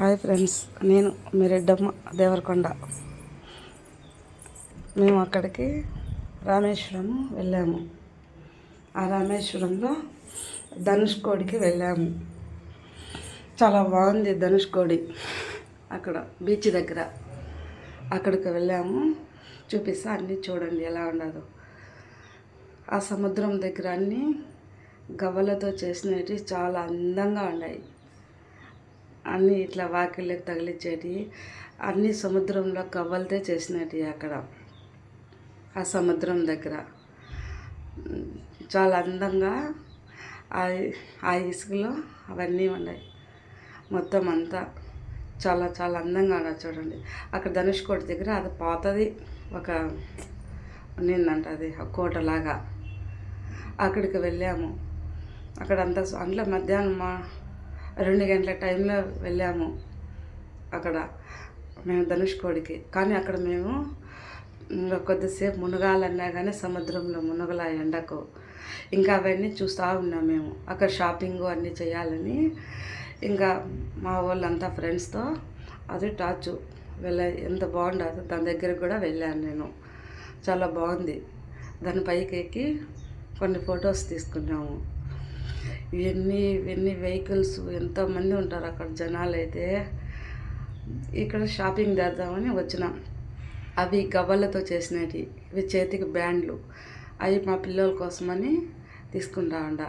Hi friends, నేను మీ రెడ్డమ్మ దేవరకొండ. మేము అక్కడికి రామేశ్వరం వెళ్ళాము. ఆ రామేశ్వరంలో ధనుష్కోడికి వెళ్ళాము. చాలా బాగుంది ధనుష్కోడి. అక్కడ బీచ్ దగ్గర అక్కడికి వెళ్ళాము. చూపిస్తా, అన్నీ చూడండి ఎలా ఉండదో. ఆ సముద్రం దగ్గర అన్నీ గవ్వలతో చేసినవి చాలా అందంగా ఉన్నాయి. అన్నీ ఇట్లా వాకిళ్ళకి తగిలించేటి అన్నీ సముద్రంలో గవ్వలతో చేసినవి. అక్కడ ఆ సముద్రం దగ్గర చాలా అందంగా ఆ ఇసుకలో అవన్నీ ఉన్నాయి. మొత్తం అంతా చాలా చాలా అందంగా ఉన్నది చూడండి. అక్కడ ధనుష్కోటి దగ్గర అది పాతది ఒక ఉన్నిందంట, అది కోటలాగా. అక్కడికి వెళ్ళాము. అక్కడంతా అంటే మధ్యాహ్నం 2 గంటల టైంలో వెళ్ళాము అక్కడ మేము ధనుష్కోడికి. కానీ అక్కడ మేము ఇంకా కొద్దిసేపు మునగాలన్నా కానీ సముద్రంలో మునగల ఎండకు. ఇంకా అవన్నీ చూస్తూ ఉన్నాం మేము. అక్కడ షాపింగ్ అన్నీ చేయాలని ఇంకా మా వాళ్ళంతా ఫ్రెండ్స్తో అది టార్చ్ ఎంత బాగుండదు. దాని దగ్గరకు కూడా వెళ్ళాను నేను. చాలా బాగుంది. దాని పైకి ఎక్కి కొన్ని ఫొటోస్ తీసుకున్నాము. ఇవన్నీ వెహికల్స్ ఎంతోమంది ఉంటారు అక్కడ జనాలు. అయితే ఇక్కడ షాపింగ్ చేద్దామని వచ్చినాం. అవి గవ్వలతో చేసినవి, ఇవి చేతికి బ్యాండ్లు. అవి మా పిల్లల కోసమని తీసుకుంటా ఉండ.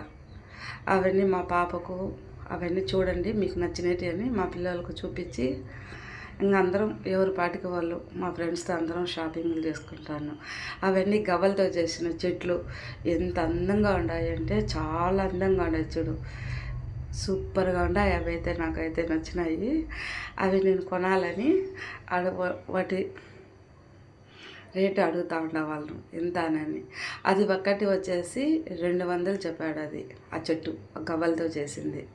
అవన్నీ మా పాపకు అవన్నీ చూడండి మీకు నచ్చినవి అని మా పిల్లలకు చూపించి ఇంకా అందరం ఎవరి పాటికి వాళ్ళు మా ఫ్రెండ్స్తో అందరం షాపింగ్లు చేసుకుంటాను. అవన్నీ గవ్వలతో చేసిన చెట్లు ఎంత అందంగా ఉన్నాయంటే చాలా అందంగా ఉన్నాయి. చూడు, సూపర్గా ఉన్నాయి. అవి అయితే నాకైతే నచ్చినాయి. అవి నేను కొనాలని వాటి రేటు అడుగుతూ ఉండే వాళ్ళు ఎంత అని. అది ఒక్కటి వచ్చేసి 200 చెప్పాడు. అది ఆ చెట్టు గవ్వలతో చేసింది.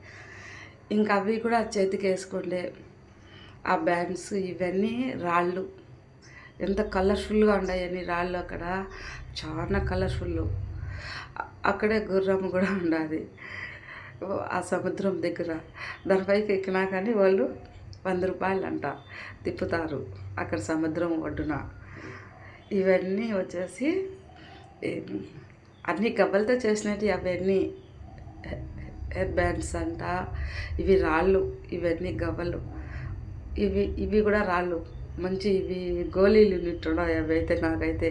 ఇంకా అవి కూడా చేతికి వేసుకుంటే ఆ బ్యాండ్స్ ఇవన్నీ రాళ్ళు ఎంత కలర్ఫుల్గా ఉన్నాయని రాళ్ళు. అక్కడ చాలా కలర్ఫుల్. అక్కడే గుర్రం కూడా ఉండాలి ఆ సముద్రం దగ్గర. దానిపైకి ఎక్కినా కానీ వాళ్ళు 100 రూపాయలు అంట తిప్పుతారు అక్కడ సముద్రం ఒడ్డున. ఇవన్నీ వచ్చేసి అన్నీ గవ్వలతో చేసినవి. అవన్నీ హెయిర్ బ్యాండ్స్ అంట. ఇవి రాళ్ళు, ఇవన్నీ గవ్వలు. ఇవి కూడా రాళ్ళు మంచి. ఇవి గోళీలు నిట్టున్నాయి. అవి అయితే నాకైతే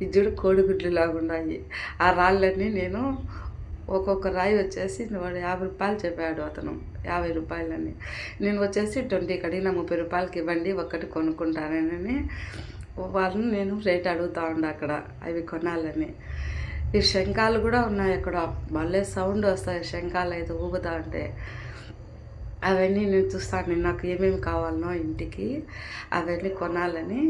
ఇది కోడిగుడ్లు లాగా ఉన్నాయి. ఆ రాళ్ళన్నీ నేను ఒక్కొక్క రాయి వచ్చేసి 50 రూపాయలు చెప్పాడు అతను. 50 రూపాయలని. నేను వచ్చేసి 20 అడిగిన 30 రూపాయలకి ఇవ్వండి ఒక్కటి కొనుక్కుంటానని వాళ్ళని నేను రేట్ అడుగుతూ ఉండే అక్కడ అవి కొనాలని. ఈ శంఖాలు కూడా ఉన్నాయి అక్కడ. భలే సౌండ్ వస్తాయి శంఖాలు అయితే ఊగుతా ఉంటే. అవన్నీ నేను చూస్తాను. నాకు ఏమేమి కావాలనో ఇంటికి అవన్నీ కొనాలని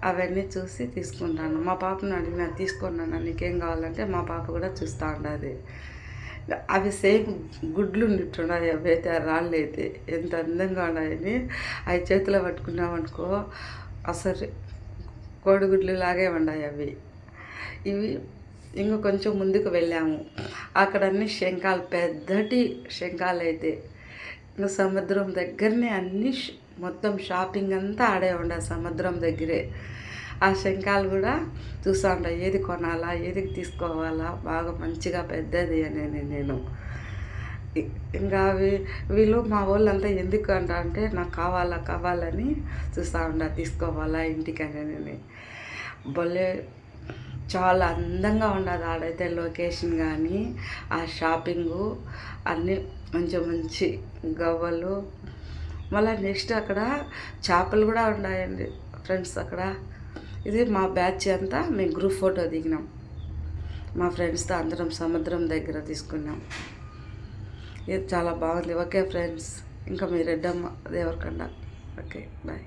అవన్నీ చూసి తీసుకుంటాను. మా పాపను అడిగిన తీసుకున్నాను నీకేం కావాలంటే మా పాప కూడా చూస్తూ ఉండదు. అవి సేమ్ గుడ్లు ఉండిట్టున్నాయి. అవి అయితే ఆ రాళ్ళు అయితే ఎంత అందంగా ఉన్నాయని అవి చేతిలో పట్టుకున్నామనుకో అసలు కోడిగుడ్లు లాగే ఉన్నాయి అవి. ఇవి ఇంక కొంచెం ముందుకు వెళ్ళాము. అక్కడ అన్ని శంఖాలు, పెద్దటి శంఖాలు అయితే ఇంకా సముద్రం దగ్గరనే అన్ని మొత్తం షాపింగ్ అంతా ఆడే ఉండే సముద్రం దగ్గరే. ఆ శంఖాలు కూడా చూస్తూ ఉంటా ఏది కొనాలా ఏది తీసుకోవాలా బాగా మంచిగా పెద్దది అని నేను. ఇంకా వీళ్ళు మా వాళ్ళంతా ఎందుకు అంటే నాకు కావాలని చూస్తూ ఉండా తీసుకోవాలా ఇంటికి అని. భలే చాలా అందంగా ఉండదు ఆడైతే లొకేషన్ కానీ ఆ షాపింగు అన్నీ మంచి గవ్వలు. మళ్ళీ నెక్స్ట్ అక్కడ చేపలు కూడా ఉన్నాయండి ఫ్రెండ్స్ అక్కడ. ఇది మా బ్యాచ్ అంతా మేము గ్రూప్ ఫోటో దిగినాం. మా ఫ్రెండ్స్తో అందరం సముద్రం దగ్గర తీసుకున్నాం. ఇది చాలా బాగుంది. ఓకే ఫ్రెండ్స్, ఇంకా మీ రెడ్డమ్మ దేవరకొండ. Okay, bye.